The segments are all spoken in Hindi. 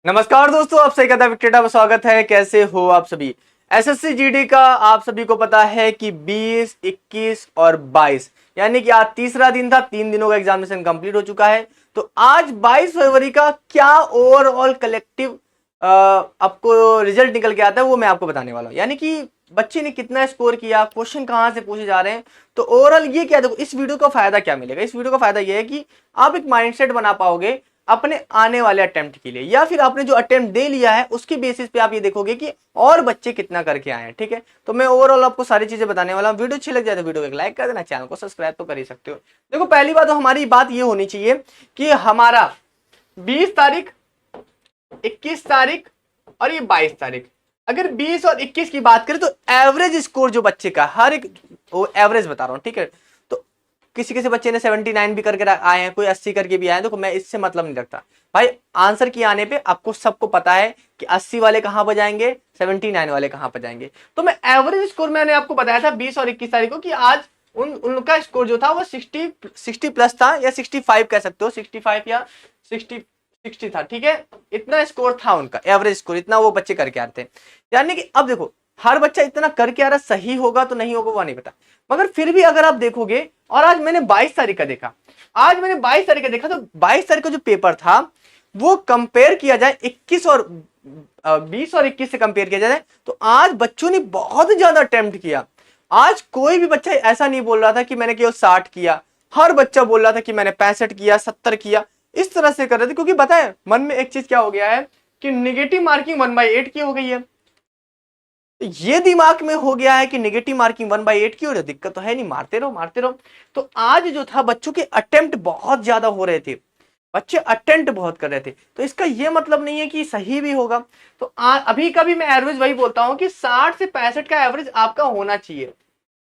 नमस्कार दोस्तों, आप सही कथा विक्रेता में स्वागत है। कैसे हो आप सभी। एसएससी जीडी का आप सभी को पता है कि 20, 21 और 22 यानी कि आज तीसरा दिन था। 3 दिनों का एग्जामिनेशन कंप्लीट हो चुका है। तो आज 22 फरवरी का क्या ओवरऑल कलेक्टिव आपको रिजल्ट निकल के आता है वो मैं आपको बताने वाला हूँ। यानी कि बच्चे ने कितना स्कोर किया, क्वेश्चन कहाँ से पूछे जा रहे हैं। तो ओवरऑल ये क्या, देखो इस वीडियो का फायदा क्या मिलेगा। इस वीडियो का फायदा ये है कि आप एक माइंडसेट बना पाओगे अपने आने वाले अटेम्प्ट के लिए, या फिर आपने जो अटेम्प्ट दे लिया है उसके बेसिस पे आप ये देखोगे कि और बच्चे कितना करके आए हैं। ठीक है, तो मैं ओवरऑल आपको सारी चीजें बताने वाला हूँ। वीडियो अच्छी लग जाए तो वीडियो को एक लाइक कर देना, चैनल को सब्सक्राइब तो कर ही सकते हो। देखो पहली बात तो हमारी बात ये होनी चाहिए कि हमारा 20 तारीख, 21 तारीख और ये 22 तारीख, अगर 20 और 21 की बात करें तो एवरेज स्कोर जो बच्चे का, हर एक वो एवरेज बता रहा हूँ। ठीक है, तो किसी किसी बच्चे ने 79 भी करके आए हैं, कोई 80 करके भी आए हैं। देखो मैं इससे मतलब नहीं रखता भाई, आंसर की आने पे आपको सबको पता है कि 80 वाले कहां पर जाएंगे, 79 वाले कहां पर जाएंगे। तो मैं एवरेज स्कोर मैंने आपको बताया था 20 और 21 तारीख को कि आज उनका स्कोर जो था वो 60 प्लस था, या 65 कह सकते हो, 65 या 60 था। ठीक है, इतना स्कोर था उनका, एवरेज स्कोर इतना वो बच्चे करके आते थे। यानी कि अब देखो हर बच्चा इतना करके आ रहा, सही होगा तो नहीं होगा वो नहीं पता, मगर फिर भी अगर आप देखोगे, और आज मैंने 22 तारीख का देखा, आज मैंने 22 तारीख का देखा, तो 22 तारीख का जो पेपर था वो कंपेयर किया जाए 21 और 20 और 21 से कंपेयर किया जाए तो आज बच्चों ने बहुत ज्यादा अटेम्प्ट किया। आज कोई भी बच्चा ऐसा नहीं बोल रहा था कि मैंने केवल 60 किया, हर बच्चा बोल रहा था कि मैंने 65 किया, 70 किया, इस तरह से कर रहे थे। क्योंकि पता है मन में एक चीज क्या हो गया है कि निगेटिव मार्किंग 1/8 की हो गई है। तो ये दिमाग में हो गया है कि नेगेटिव मार्किंग 1/8 की हो रही है, दिक्कत तो है नहीं, मारते रहो मारते रहो। तो आज जो था बच्चों के अटेम्प्ट बहुत ज्यादा हो रहे थे, बच्चे अटेम्प्ट बहुत कर रहे थे। तो इसका ये मतलब नहीं है कि सही भी होगा। तो अभी का भी मैं एवरेज वही बोलता हूं कि 60 से 65 का एवरेज आपका होना चाहिए।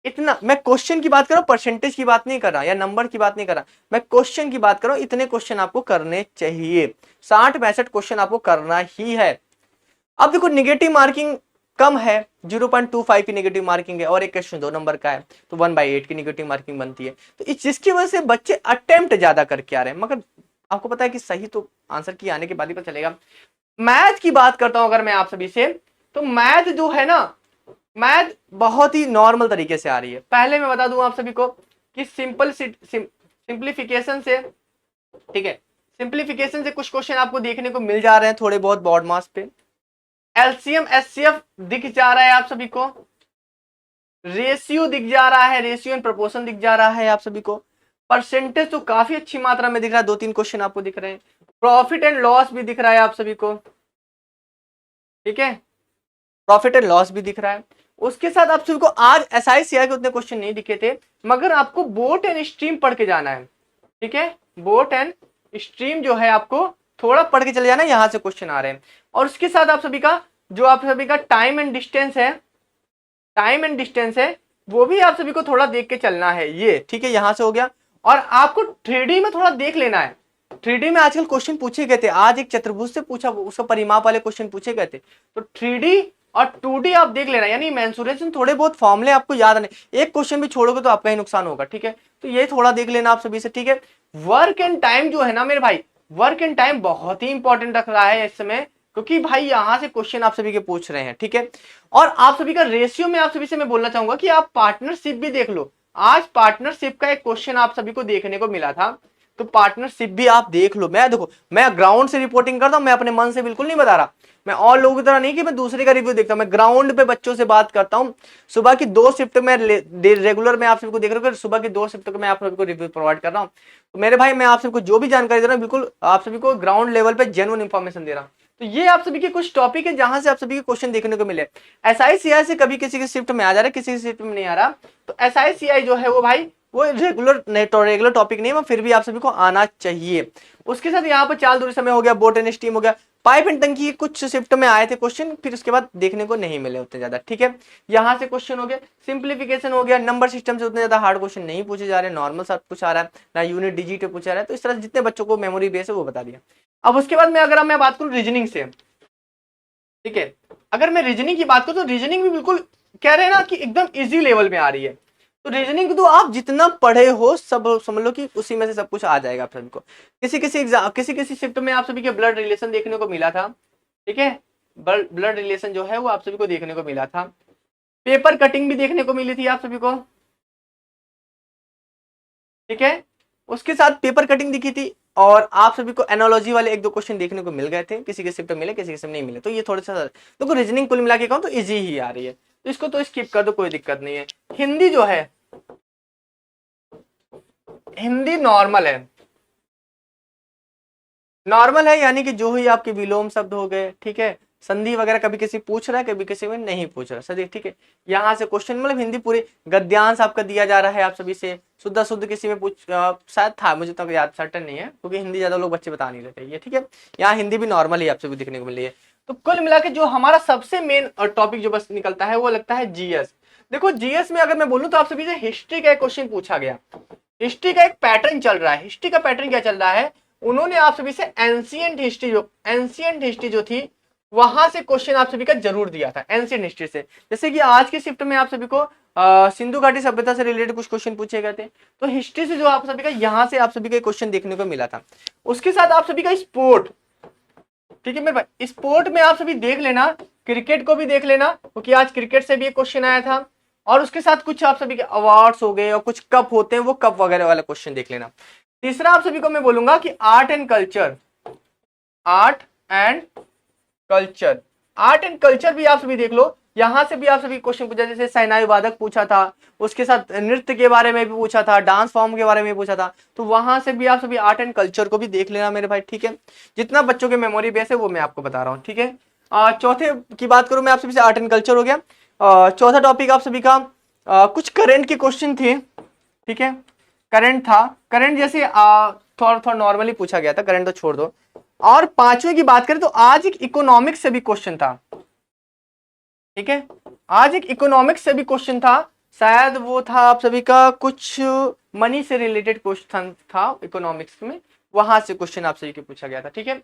इतना मैं क्वेश्चन की बात कर रहा हूं, परसेंटेज की बात नहीं कर रहा या नंबर की बात नहीं कर रहा, मैं क्वेश्चन की बात कर रहा हूं। इतने क्वेश्चन आपको करने चाहिए, 60-65 क्वेश्चन आपको करना ही है। अब देखो निगेटिव मार्किंग कम है, 0.25 की नेगेटिव मार्किंग है, और एक क्वेश्चन 2 नंबर का है, तो 1/8 की नेगेटिव मार्किंग बनती है। तो जिसकी वजह से बच्चे अटेम्प्ट ज्यादा करके आ रहे हैं, मगर आपको पता है कि सही तो आंसर की आने के बाद ही पता चलेगा। मैथ की बात करता हूं अगर मैं आप सभी से, तो मैथ जो है ना, मैथ बहुत ही नॉर्मल तरीके से आ रही है। पहले मैं बता दूं आप सभी को कि सिंप्लीफिकेशन से, ठीक है, सिंप्लीफिकेशन से कुछ क्वेश्चन आपको देखने को मिल जा रहे हैं थोड़े बहुत बोर्ड मास पे। एलसीएम एचसीएफ दिख जा रहा है आप सभी को, रेशियो दिख जा रहा है, रेशियो एंड प्रोपोर्शन दिख जा रहा है आप सभी को। परसेंटेज तो काफी अच्छी मात्रा में दिख रहा है, 2-3 क्वेश्चन आपको दिख रहे हैं। प्रॉफिट एंड लॉस भी दिख रहा है आप सभी को, ठीक है, प्रॉफिट एंड लॉस भी दिख रहा है। उसके साथ आप सभी को आज एसआईसीआई के उतने क्वेश्चन नहीं दिखे थे, मगर आपको बोट एंड स्ट्रीम पढ़ के जाना है। ठीक है, बोट एंड स्ट्रीम जो है आपको थोड़ा पढ़ के चले जाना, यहां से क्वेश्चन आ रहे हैं। और उसके साथ आप सभी का जो आप सभी का टाइम एंड डिस्टेंस है, टाइम एंड डिस्टेंस है, वो भी आप सभी को थोड़ा देख के चलना है ये। ठीक है, यहां से हो गया। और आपको 3D में थोड़ा देख लेना है। 3D में आजकल क्वेश्चन पूछे गए थे, आज एक चतुर्भुज से पूछा, उसका परिमाप वाले क्वेश्चन पूछे गए थे। तो 3D और 2D आप देख लेना, यानी मेंसुरेशन, थोड़े बहुत फॉर्मूले आपको याद आने, एक क्वेश्चन भी छोड़ोगे तो आपका ही नुकसान होगा। ठीक है, तो ये थोड़ा देख लेना आप सभी से। ठीक है, वर्क एंड टाइम जो है ना मेरे भाई, वर्क एंड टाइम बहुत ही इंपॉर्टेंट रख रहा है इस समय, क्योंकि भाई यहां से क्वेश्चन आप सभी के पूछ रहे हैं। ठीक है, और आप सभी का रेशियो में आप सभी से मैं बोलना चाहूंगा कि आप पार्टनरशिप भी देख लो। आज पार्टनरशिप का एक क्वेश्चन आप सभी को देखने को मिला था, तो पार्टनरशिप भी आप देख लो। मैं देखो मैं ग्राउंड से रिपोर्टिंग करता हूं, मैं अपने मन से बिल्कुल नहीं बता रहा। मैं और लोगों की तरह नहीं कि मैं दूसरे का रिव्यू देखता हूं, मैं ग्राउंड पे बच्चों से बात करता हूं। सुबह की 2 शिफ्ट में रेगुलर मैं आप सबको देख रहा हूँ, सुबह की 2 शिफ्ट में आप सबको रिव्यू प्रोवाइड कर रहा हूँ। तो मेरे भाई मैं आप सबको जो भी जानकारी दे रहा हूँ, बिल्कुल आप सभी को ग्राउंड लेवल पे जेन्युइन इंफॉर्मेशन दे रहा हूँ। तो ये आप सभी के कुछ टॉपिक है जहां से आप सभी के क्वेश्चन देखने को मिले। एसआईसीआई से कभी किसी की शिफ्ट में आ जा रहा है, किसी की शिफ्ट में नहीं आ रहा। तो एसआईसीआई जो है वो भाई वो रेगुलर टॉपिक नहीं है, फिर भी आप सभी को आना चाहिए। उसके साथ यहाँ पर चाल दूरी समय हो गया, बोट एंड स्टीम हो गया, पाइप एंड टंकी कुछ शिफ्ट में आए थे क्वेश्चन, फिर उसके बाद देखने को नहीं मिले उतने ज्यादा। ठीक है, यहाँ से क्वेश्चन हो गया, सिंप्लीफिकेशन हो गया, नंबर सिस्टम से उतने ज्यादा हार्ड क्वेश्चन नहीं पूछे जा रहे, नॉर्मल सब कुछ आ रहा है ना, यूनिट डिजिट पूछा रहा है। तो इस तरह से जितने बच्चों को मेमोरी बेस है वो बता दिया। अब उसके बाद में अगर मैं बात करूं रीजनिंग से, ठीक है, अगर मैं रीजनिंग की बात करूं तो रीजनिंग भी बिल्कुल कह रहे हैं ना कि एकदम इजी लेवल में आ रही है। तो रीजनिंग तो आप जितना पढ़े हो सब समझ लो कि उसी में से सब कुछ आ जाएगा आप सभी को। किसी किसी एग्जाम किसी किसी शिफ्ट में आप सभी के ब्लड रिलेशन देखने को मिला था, ठीक है, ब्लड रिलेशन जो है वो आप सभी को देखने को मिला था। पेपर कटिंग भी देखने को मिली थी आप सभी को, ठीक है, उसके साथ पेपर कटिंग दिखी थी और आप सभी को एनोलॉजी वाले एक दो क्वेश्चन देखने को मिल गए थे, किसी के शिफ्ट में मिले किसी के शिफ्ट नहीं मिले। तो ये थोड़ा सा देखो रीजनिंग कुल मिला के कहूं तो इजी ही आ रही है, तो इसको तो स्किप कर दो, कोई दिक्कत नहीं है। हिंदी जो है, हिंदी नॉर्मल है, नॉर्मल है यानी कि जो ही आपके विलोम शब्द हो गए, ठीक है, संधि वगैरह कभी किसी पूछ रहा है कभी किसी में नहीं पूछ रहा सही, ठीक है। यहाँ से क्वेश्चन मतलब हिंदी पूरी गद्यांश आपका दिया जा रहा है आप सभी से, शुद्ध शुद्ध किसी में पूछ शायद था, मुझे तो याद सर्टन नहीं है क्योंकि हिंदी ज्यादा लोग बच्चे बता नहीं रहे ये, ठीक है। यहाँ हिंदी भी नॉर्मल ही आप सभी देखने को मिल रही है। तो कुल मिला के जो हमारा सबसे मेन टॉपिक जो बस निकलता है वो लगता है जीएस। देखो जीएस में अगर मैं बोलूँ तो आप सभी से हिस्ट्री का एक क्वेश्चन पूछा गया, हिस्ट्री का एक पैटर्न चल रहा है। हिस्ट्री का पैटर्न क्या चल रहा है, उन्होंने आप सभी से एंशिएंट हिस्ट्री जो थी वहां से क्वेश्चन आप सभी का जरूर दिया था, एंशिएंट हिस्ट्री से। जैसे कि आज के शिफ्ट में आप सभी को सिंधु घाटी सभ्यता से रिलेटेड कुछ क्वेश्चन पूछे गए थे, तो हिस्ट्री से जो आप सभी का यहाँ से आप सभी का क्वेश्चन देखने को मिला था। उसके साथ आप सभी का स्पोर्ट, ठीक है मेरे भाई, स्पोर्ट में आप सभी देख लेना, क्रिकेट को भी देख लेना क्योंकि आज क्रिकेट से भी एक क्वेश्चन आया था, और उसके साथ कुछ आप सभी के अवार्ड्स हो गए और कुछ कप होते हैं वो कप वगैरह वाला क्वेश्चन देख लेना। तीसरा आप सभी को मैं बोलूंगा कि art and culture, art and culture, art and culture भी आप सभी देख लो, यहां से भी आप सभी क्वेश्चन पूछा, जैसे शहनाई वादक पूछा था, उसके साथ नृत्य के बारे में भी पूछा था, डांस फॉर्म के बारे में पूछा था, तो वहां से भी आप सभी आर्ट एंड कल्चर को भी देख लेना मेरे भाई, ठीक है। जितना बच्चों के मेमोरी बेस है वो मैं आपको बता रहा हूँ, ठीक है। चौथे की बात करूं मैं आप सभी से, आर्ट एंड कल्चर हो गया। चौथा टॉपिक आप सभी का कुछ करंट के क्वेश्चन थे, ठीक है, करंट था, करंट जैसे थोड़ा थोड़ा नॉर्मली पूछा गया था, करंट तो छोड़ दो। और पांचवें की बात करें तो आज एक इकोनॉमिक्स से भी क्वेश्चन था, ठीक है, आज एक इकोनॉमिक्स से भी क्वेश्चन था, शायद वो था आप सभी का कुछ मनी से रिलेटेड क्वेश्चन था इकोनॉमिक्स में, वहां से क्वेश्चन आप सभी को पूछा गया था, ठीक है।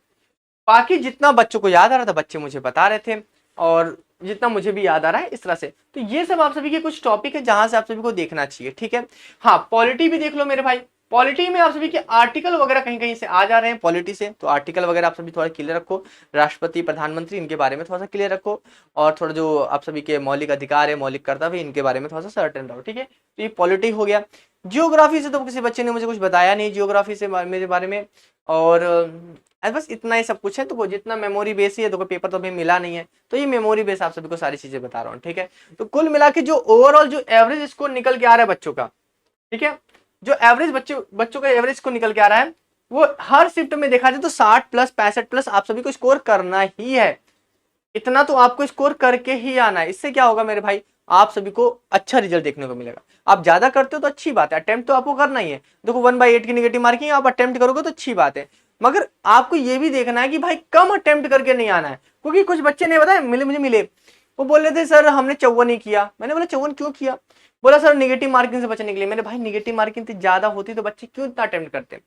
बाकी जितना बच्चों को याद आ रहा था बच्चे मुझे बता रहे थे और जितना मुझे भी याद आ रहा है इस तरह से, तो ये सब आप सभी के कुछ टॉपिक है जहां से आप सभी को देखना चाहिए, ठीक है। हाँ पॉलिटी भी देख लो मेरे भाई, पॉलिटी में आप सभी के आर्टिकल वगैरह कहीं कहीं से आ जा रहे हैं पॉलिटी से, तो आर्टिकल वगैरह आप सभी थोड़ा क्लियर रखो, राष्ट्रपति प्रधानमंत्री इनके बारे में थोड़ा सा क्लियर रखो, और थोड़ा जो आप सभी के मौलिक अधिकार है मौलिक कर्तव्य इनके बारे में थोड़ा सा सर्टेन रहो, ठीक है। तो ये पॉलिटी हो गया। जियोग्राफी से तो किसी बच्चे ने मुझे कुछ बताया नहीं जियोग्राफी से मेरे बारे में, और बस इतना ही सब कुछ है। तो जितना मेमोरी बेस ही है, तो पेपर तो अभी मिला नहीं है, तो ये मेमोरी बेस आप सभी को सारी चीजें बता रहा हूँ, ठीक है। तो कुल मिला के जो ओवरऑल जो एवरेज स्कोर निकल के आ रहा है बच्चों का, ठीक है, जो एवरेज बच्चों का एवरेज स्कोर निकल के आ रहा है वो हर शिफ्ट में देखा जाए तो 60 प्लस 65 प्लस आप सभी को स्कोर करना ही है, इतना तो आपको स्कोर करके ही आना है। इससे क्या होगा मेरे भाई, आप सभी को अच्छा रिजल्ट देखने को मिलेगा। आप ज्यादा करते हो तो अच्छी बात है, अटेम्प्ट तो आपको करना ही है। देखो 1/8 की नेगेटिव मार्किंग आप अटेम्प्ट करोगे तो अच्छी बात है, मगर आपको ये भी देखना है कि भाई कम अटेम्प्ट करके नहीं आना है, क्योंकि कुछ बच्चे ने बताया मुझे मिले, वो बोल रहे थे सर हमने 54 ही किया। मैंने बोला 54 क्यों किया, बोला सर नेगेटिव मार्किंग से बचने के लिए। मैंने भाई नेगेटिव मार्किंग ज्यादा होती तो बच्चे क्यों इतना अटेम्प्ट करते,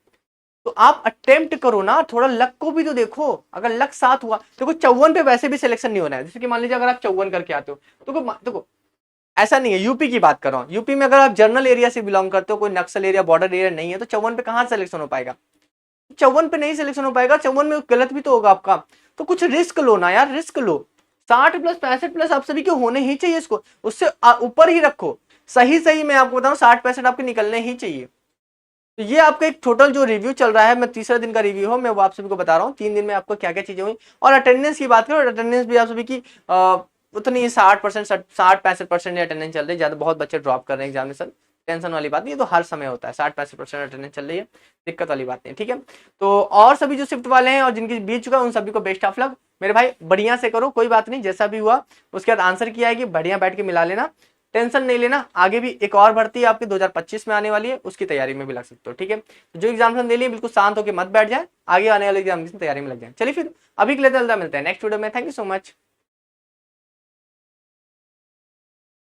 तो आप अटेम्प्ट करो ना, थोड़ा लक को भी तो देखो। अगर लक साथ हुआ, देखो 54 पे वैसे भी सिलेक्शन नहीं होना है। जैसे कि मान लीजिए अगर आप 54 करके आते हो तो देखो ऐसा नहीं है, यूपी की बात कर रहा हूँ, यूपी में अगर आप जनरल एरिया से बिलोंग करते हो, कोई नक्सल एरिया बॉर्डर एरिया नहीं है, तो 54 पे कहाँ सिलेक्शन हो पाएगा, 54 पे नहीं सिलेक्शन हो पाएगा। 54 में गलत भी तो होगा आपका, तो कुछ रिस्क लो ना यार, रिस्क लो। 60 प्लस 65 प्लस आप सभी के होने ही चाहिए, इसको उससे ऊपर ही रखो। सही मैं आपको बताऊं 60-65 आपके निकलने ही चाहिए। तो ये आपका एक टोटल जो रिव्यू चल रहा है, मैं तीसरा दिन का रिव्यू हो, मैं वो आप सभी को बता रहा हूँ 3 दिन में आपको क्या क्या चीजें हुई। और अटेंडेंस की बात करो, अटेंडेंस भी आप सभी की उतनी 60% 60-65% अटेंडेंस चल रही है, ज्यादा बहुत बच्चे ड्रॉप कर रहे हैं एग्जामिनेशन, टेंशन वाली बात नहीं है, तो हर समय होता है 60-65% अटेंडेंस चल रही है, दिक्कत वाली बात नहीं, ठीक है। तो और सभी जो शिफ्ट वाले हैं और जिनकी बीत चुका है उन सभी को बेस्ट ऑफ लक मेरे भाई, बढ़िया से करो, कोई बात नहीं, जैसा भी हुआ उसके बाद आंसर किया है कि बढ़िया बैठ के मिला लेना, टेंशन नहीं लेना। आगे भी एक और भर्ती आपकी 2025 में आने वाली है, उसकी तैयारी में भी लग सकते हो, ठीक है। तो जो एग्जामिनेशन दे लिए बिल्कुल शांत होकर मत बैठ जाए, आगे आने वाले एग्जामिनेशन तैयारी में लग जाए। चलिए फिर अभी के लिए मिलते हैं नेक्स्ट वीडियो में, थैंक यू सो मच।